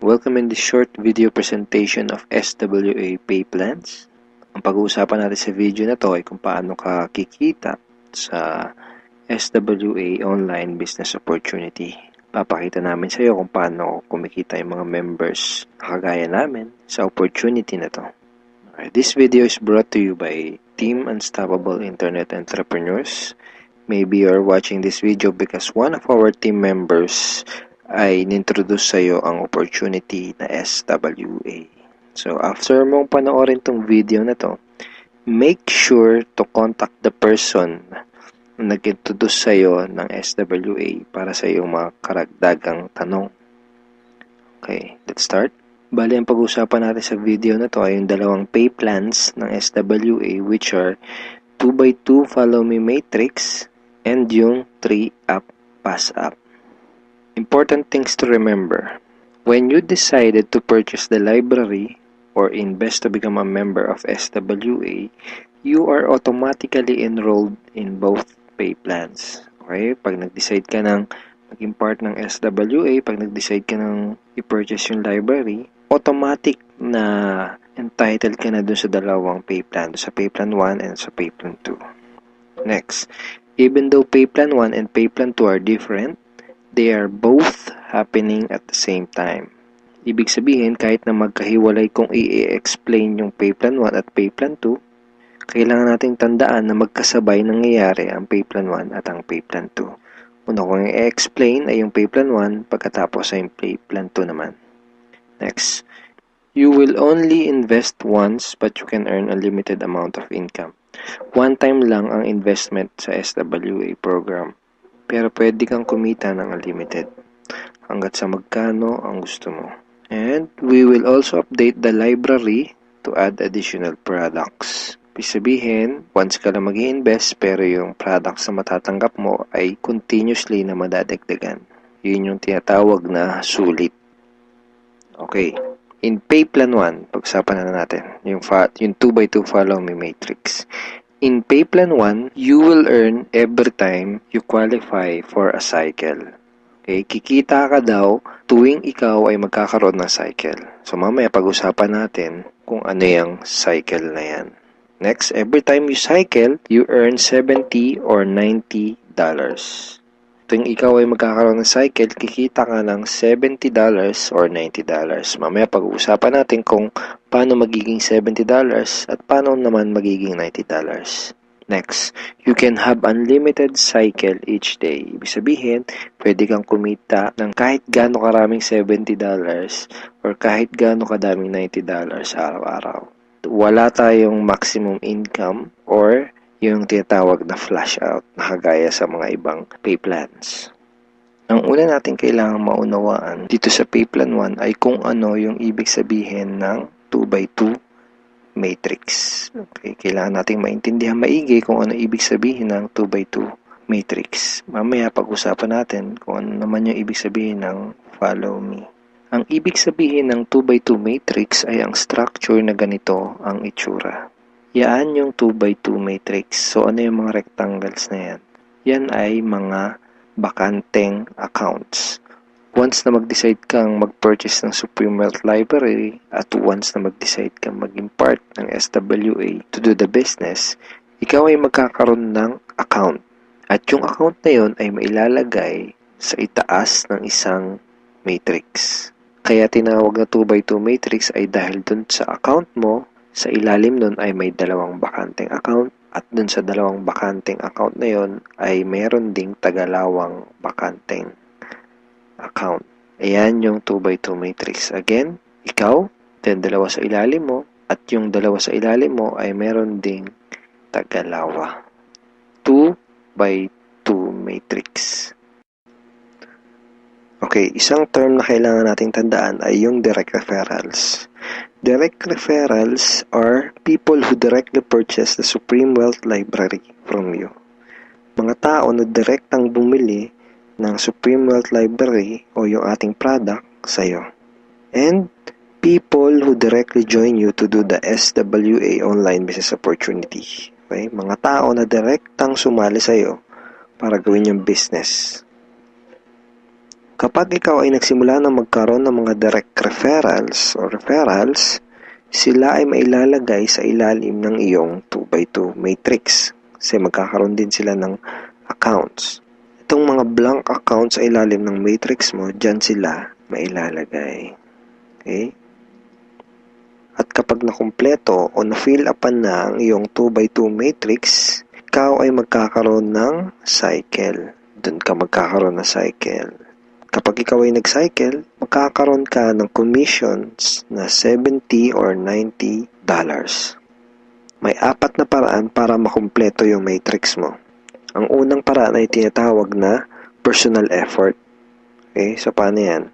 Welcome in this short video presentation of SWA Pay Plans. Ang pag-uusapan natin sa video na to ay kung paano ka kikita sa SWA Online Business Opportunity. Papakita namin sa iyo kung paano kumikita yung mga members na kagaya namin sa opportunity na to. This video is brought to you by Team Unstoppable Internet Entrepreneurs. Maybe you're watching this video because one of our team members ay nintroduce sa iyo ang opportunity na SWA. So, after mong panoorin tong video na to, make sure to contact the person na nag-introduce sa iyo ng SWA para sa iyong mga karagdagang tanong. Okay, let's start. Bali, ang pag-usapan natin sa video na to ay yung dalawang pay plans ng SWA, which are 2x2 Follow Me Matrix and yung 3-Up Pass Up. Important things to remember. When you decided to purchase the library or invest to become a member of SWA, you are automatically enrolled in both pay plans. Okay? Pag nag-decide ka ng maging part ng SWA, pag nag-decide ka ng i-purchase yung library, automatic na entitled ka na dun sa dalawang pay plan, sa pay plan 1 and sa pay plan 2. Next, even though pay plan 1 and pay plan 2 are different, they are both happening at the same time. Ibig sabihin, kahit na magkahiwalay kung i-explain yung pay plan 1 at pay plan 2, kailangan nating tandaan na magkasabay nangyayari ang pay plan 1 at ang pay plan 2. Una kong i-explain ay yung pay plan 1, pagkatapos ay yung pay plan 2 naman. Next, you will only invest once but you can earn a limited amount of income. One time lang ang investment sa SWA program. Pero pwede kang kumita ng unlimited hanggat sa magkano ang gusto mo. And we will also update the library to add additional products. Ibig sabihin, once ka lang mag-i-invest pero yung products na matatanggap mo ay continuously na madadagdagan. Yun yung tinatawag na sulit. Okay. In pay plan 1, pag-usapan na natin yung 2x2 Follow Me Matrix. In pay plan 1, you will earn every time you qualify for a cycle. Okay, kikita ka daw tuwing ikaw ay magkakaroon ng cycle. So mamaya pag-usapan natin kung ano yung cycle na yan. Next, every time you cycle, you earn $70 or $90. Tuwing ikaw ay magkakaroon ng cycle, kikita ka ng $70 or $90. Mamaya pag-uusapan natin kung paano magiging $70 at paano naman magiging $90. Next, you can have unlimited cycle each day. Ibig sabihin, pwede kang kumita ng kahit gaano karaming $70 or kahit gaano kadaming $90 araw-araw. Wala tayong maximum income or yung tinatawag na flash out na kagaya sa mga ibang pay plans. Ang una natin kailangang maunawaan dito sa pay plan 1 ay kung ano yung ibig sabihin ng 2x2 matrix. Okay, kailangan nating maintindihan maigi kung ano ibig sabihin ng 2x2 matrix. Mamaya pag-usapan natin kung ano naman yung ibig sabihin ng follow me. Ang ibig sabihin ng 2x2 matrix ay ang structure na ganito ang itsura. Yan yung 2x2 matrix. So, ano yung mga rectangles na yan? Yan ay mga bakanteng accounts. Once na mag-decide kang mag-purchase ng Supreme Wealth Library at once na mag-decide kang maging part ng SWA to do the business, ikaw ay magkakaroon ng account. At yung account na yun ay mailalagay sa itaas ng isang matrix. Kaya tinawag na 2x2 matrix ay dahil dun sa account mo, sa ilalim nun ay may dalawang bakanteng account at dun sa dalawang bakanteng account na yon ay meron ding tagalawang bakanteng account. Ayan yung 2x2 matrix. Again, ikaw, then dalawa sa ilalim mo at yung dalawa sa ilalim mo ay meron ding tagalawa. 2x2 matrix. Okay, isang term na kailangan nating tandaan ay yung direct referrals. Direct referrals are people who directly purchase the Supreme Wealth Library from you. Mga tao na direktang bumili ng Supreme Wealth Library o yung ating product sa'yo. And people who directly join you to do the SWA Online Business Opportunity. Okay? Mga tao na direktang sumali sa'yo para gawin yung business. Kapag ikaw ay nagsimula na magkaroon ng mga direct referrals o referrals, sila ay mailalagay sa ilalim ng iyong 2x2 matrix kasi magkakaroon din sila ng accounts. Itong mga blank accounts sa ilalim ng matrix mo, dyan sila mailalagay. Okay? At kapag nakumpleto o na-fill upan na ang iyong 2x2 matrix, ikaw ay magkakaroon ng cycle. Doon ka magkakaroon ng cycle. Kapag ikaw ay nag-cycle, magkakaroon ka ng commissions na $70 or $90. May 4 na paraan para makumpleto yung matrix mo. Ang unang paraan ay tinatawag na personal effort. Okay, so paano yan?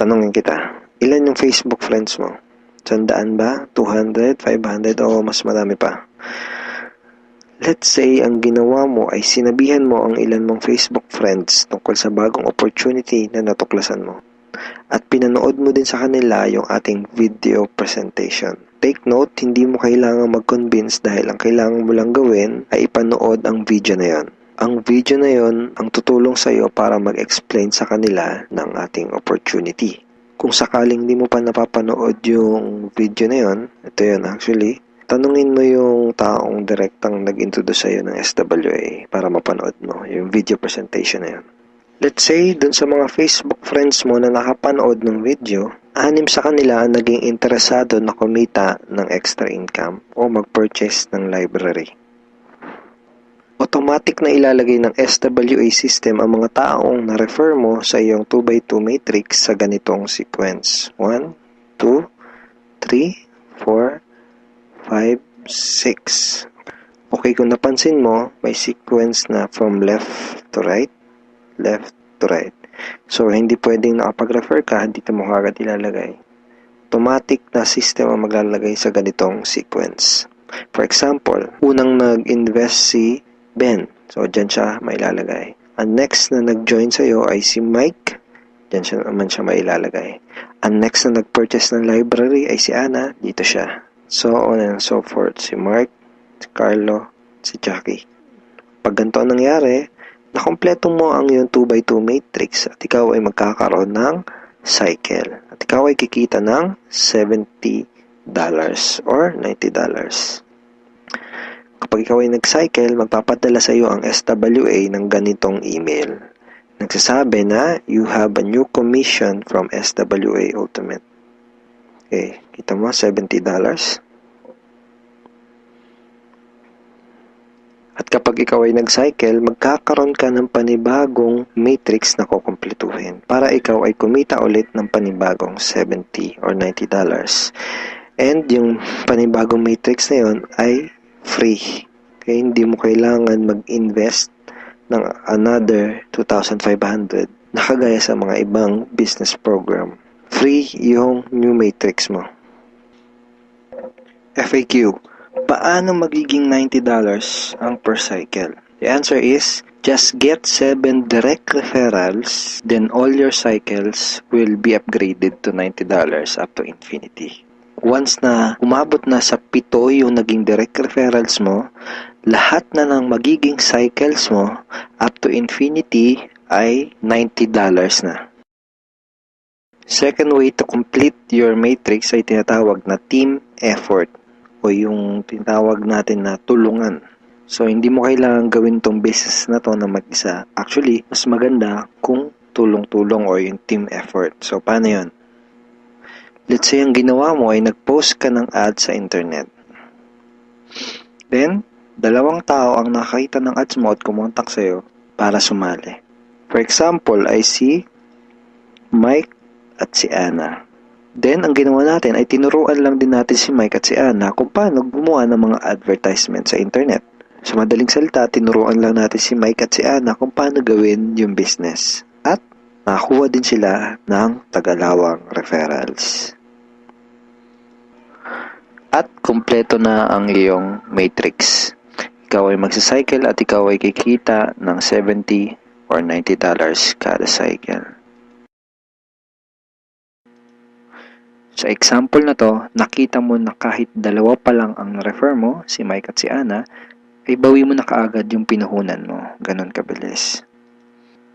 Tanungin kita, ilan yung Facebook friends mo? 100 ba? 200? 500? O mas marami pa? Let's say, ang ginawa mo ay sinabihan mo ang ilan mong Facebook friends tungkol sa bagong opportunity na natuklasan mo. At pinanood mo din sa kanila yung ating video presentation. Take note, hindi mo kailangan mag-convince dahil ang kailangan mo lang gawin ay ipanood ang video na yon. Ang video na yon ang tutulong sa iyo para mag-explain sa kanila ng ating opportunity. Kung sakaling di mo pa napapanood yung video na yon, ito yun actually, tanungin mo yung taong direktang nag-introduce sa'yo ng SWA para mapanood mo yung video presentation na yun. Let's say, dun sa mga Facebook friends mo na nakapanood ng video, 6 sa kanila ang naging interesado na kumita ng extra income o mag-purchase ng library. Automatic na ilalagay ng SWA system ang mga taong na-refer mo sa iyong 2x2 matrix sa ganitong sequence. 1, 2, 3, 4, 5, 6. Okay, kung napansin mo, may sequence na from left to right, left to right. So, hindi pwedeng nakapag-refer ka, dito mo kagad ilalagay. Automatic na system ang maglalagay sa ganitong sequence. For example, unang nag-invest si Ben. So, dyan siya mailalagay. Ang next na nag-join sa'yo ay si Mike. Dyan siya naman siya mailalagay. Ang next na nag-purchase ng library ay si Ana. Dito siya. So on and so forth. Si Mark, si Carlo, si Jackie. Pag ganito ang nangyari, nakompleto mo ang iyong 2x2 matrix at ikaw ay magkakaroon ng cycle. At ikaw ay kikita ng $70 or $90. Kapag ikaw ay nag-cycle, magpapadala sa iyo ang SWA ng ganitong email. Nagsasabi na you have a new commission from SWA Ultimate. Okay, kita mo, $70. At kapag ikaw ay nag-cycle, magkakaroon ka ng panibagong matrix na kukumpletuhin para ikaw ay kumita ulit ng panibagong $70 or $90. And yung panibagong matrix na yon ay free. Okay, hindi mo kailangan mag-invest ng another 2,500 na kagaya sa mga ibang business program. Free yung new matrix mo. FAQ. Paano magiging $90 ang per cycle? The answer is, just get 7 direct referrals, then all your cycles will be upgraded to $90 up to infinity. Once na umabot na sa 7 yung naging direct referrals mo, lahat na ng magiging cycles mo up to infinity ay $90 na. Second way to complete your matrix ay tinatawag na team effort o yung tinatawag natin na tulungan. So, hindi mo kailangan gawin tong business na to na mag-isa. Actually, mas maganda kung tulong-tulong o yung team effort. So, paano yun? Let's say, ang ginawa mo ay nag-post ka ng ad sa internet. Then, 2 tao ang nakakita ng ads mo at kumontak sa'yo para sumali. For example, ay si Mike at si Ana. Then, ang ginawa natin ay tinuruan lang din natin si Mike at si Ana kung paano gumawa ng mga advertisement sa internet. Sa madaling salita, tinuruan lang natin si Mike at si Ana kung paano gawin yung business. At nakakuha din sila ng tagalawang referrals. At kumpleto na ang iyong matrix. Ikaw ay magsacycle at ikaw ay kikita ng $70 or $90 kada cycle. Sa example na to, nakita mo na kahit 2 pa lang ang refer mo, si Mike at si Ana, ay bawi mo na kaagad yung pinuhunan mo. Ganon kabilis.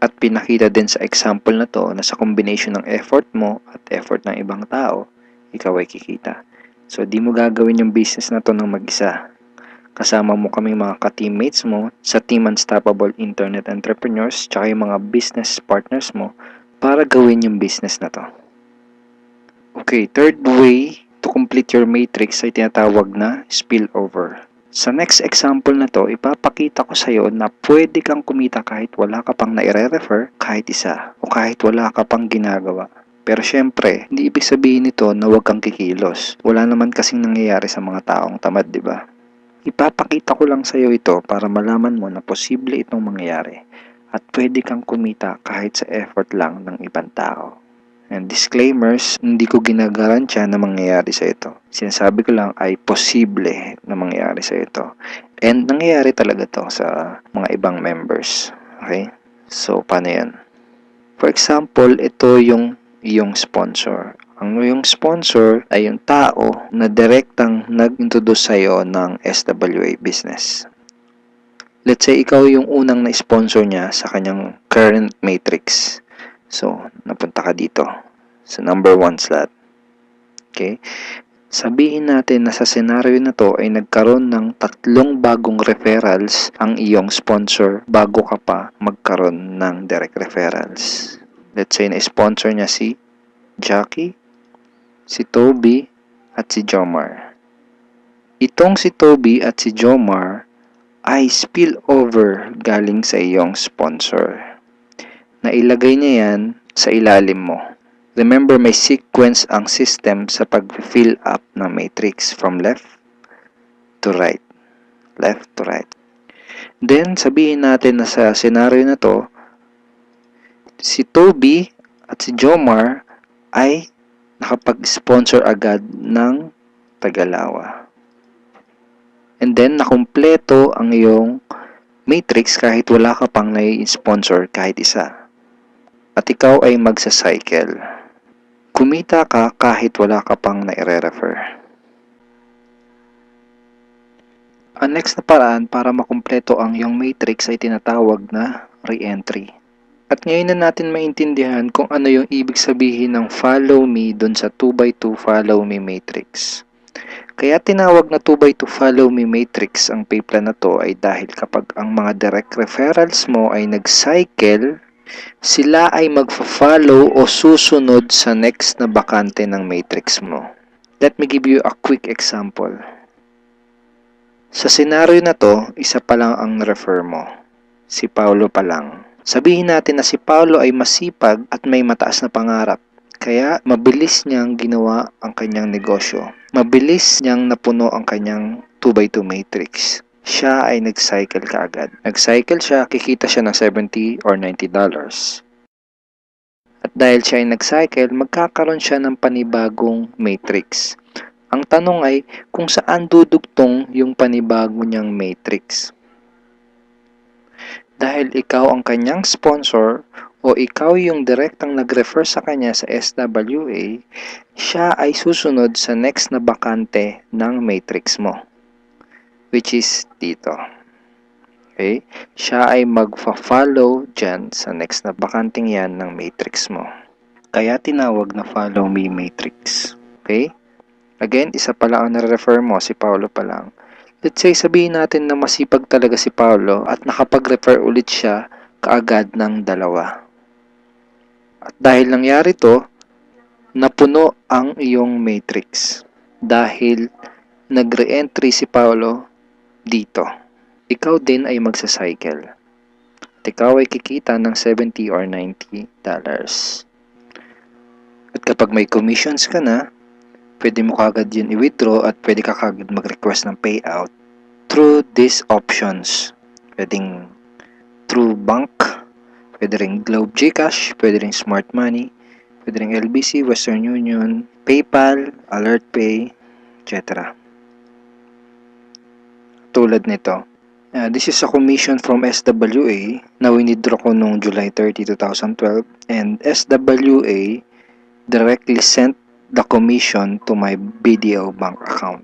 At pinakita din sa example na to na sa combination ng effort mo at effort ng ibang tao, ikaw ay kikita. So, di mo gagawin yung business na to ng mag-isa. Kasama mo kaming mga ka-teammates mo sa Team Unstoppable Internet Entrepreneurs tsaka yung mga business partners mo para gawin yung business na to. Okay, third way to complete your matrix ay tinatawag na spillover. Sa next example na to, ipapakita ko sa iyo na pwede kang kumita kahit wala ka pang naire-refer kahit isa o kahit wala ka pang ginagawa. Pero syempre, hindi ibig sabihin nito na huwag kang kikilos. Wala naman kasing nangyayari sa mga taong tamad, di ba? Ipapakita ko lang sa iyo ito para malaman mo na posible itong mangyayari at pwede kang kumita kahit sa effort lang ng ibang tao. And disclaimers, hindi ko ginagarantiya na mangyayari sa ito. Sinasabi ko lang ay posible na mangyayari sa ito. And nangyayari talaga to sa mga ibang members. Okay? So, paano yan? For example, ito yung iyong sponsor. Ang iyong sponsor ay yung tao na direktang nag-introduce sa'yo ng SWA business. Let's say, ikaw yung unang na-sponsor niya sa kanyang current matrix. So, napunta ka dito sa number 1 slot. Okay? Sabihin natin na sa scenario na to ay nagkaroon ng 3 bagong referrals ang iyong sponsor bago ka pa magkaroon ng direct referrals. Let's say na-sponsor niya si Jackie, si Toby, at si Jomar. Itong si Toby at si Jomar ay spillover galing sa iyong sponsor. Nailagay niya yan sa ilalim mo. Remember, may sequence ang system sa pag-fill up ng matrix from left to right. Left to right. Then, sabihin natin na sa scenario na to, si Toby at si Jomar ay nakapag-sponsor agad ng Tagalawa. And then, nakumpleto ang iyong matrix kahit wala ka pang nai-sponsor kahit isa. At ikaw ay magsa-cycle. Kumita ka kahit wala ka pang nai-refer. Ang next na paraan para makumpleto ang iyong matrix ay tinatawag na re-entry. At ngayon na natin maintindihan kung ano yung ibig sabihin ng follow me dun sa 2x2 follow me matrix. Kaya tinawag na 2x2 follow me matrix ang pay plan na to ay dahil kapag ang mga direct referrals mo ay nag-cycle, sila ay magfa-follow o susunod sa next na bakante ng matrix mo. Let me give you a quick example. Sa scenario na to, isa pa lang ang refer mo. Si Paulo pa lang. Sabihin natin na si Paulo ay masipag at may mataas na pangarap. Kaya mabilis niyang ginawa ang kanyang negosyo. Mabilis niyang napuno ang kanyang 2x2 matrix. Siya ay nag-cycle kaagad. Nag-cycle siya, kikita siya ng $70 or $90. At dahil siya ay nag-cycle, magkakaroon siya ng panibagong matrix. Ang tanong ay kung saan dudugtong yung panibago niyang matrix. Dahil ikaw ang kanyang sponsor o ikaw yung direktang nag-refer sa kanya sa SWA, siya ay susunod sa next na bakante ng matrix mo. Which is dito. Okay? Siya ay magfa-follow dyan sa next na bakanting yan ng matrix mo. Kaya tinawag na follow me matrix. Okay? Again, isa pa lang ang nare-refer mo, si Paulo pa lang. Let's say, sabihin natin na masipag talaga si Paulo at nakapag-refer ulit siya kaagad ng 2. At dahil nangyari to, napuno ang iyong matrix. Dahil nag-re-entry si Paulo dito. Ikaw din ay magsa-cycle. At ikaw ay kikita ng $70 or $90. At kapag may commissions ka na, pwede mo kagad yun i-withdraw at pwede ka kagad mag-request ng payout through these options. Pwedeng through bank, pwede rin Globe GCash, pwede rin Smart Money, pwede rin LBC, Western Union, PayPal, AlertPay, etc. Tulad nito. This is a commission from SWA na winidraw ko noong July 30, 2012 and SWA directly sent the commission to my BDO bank account.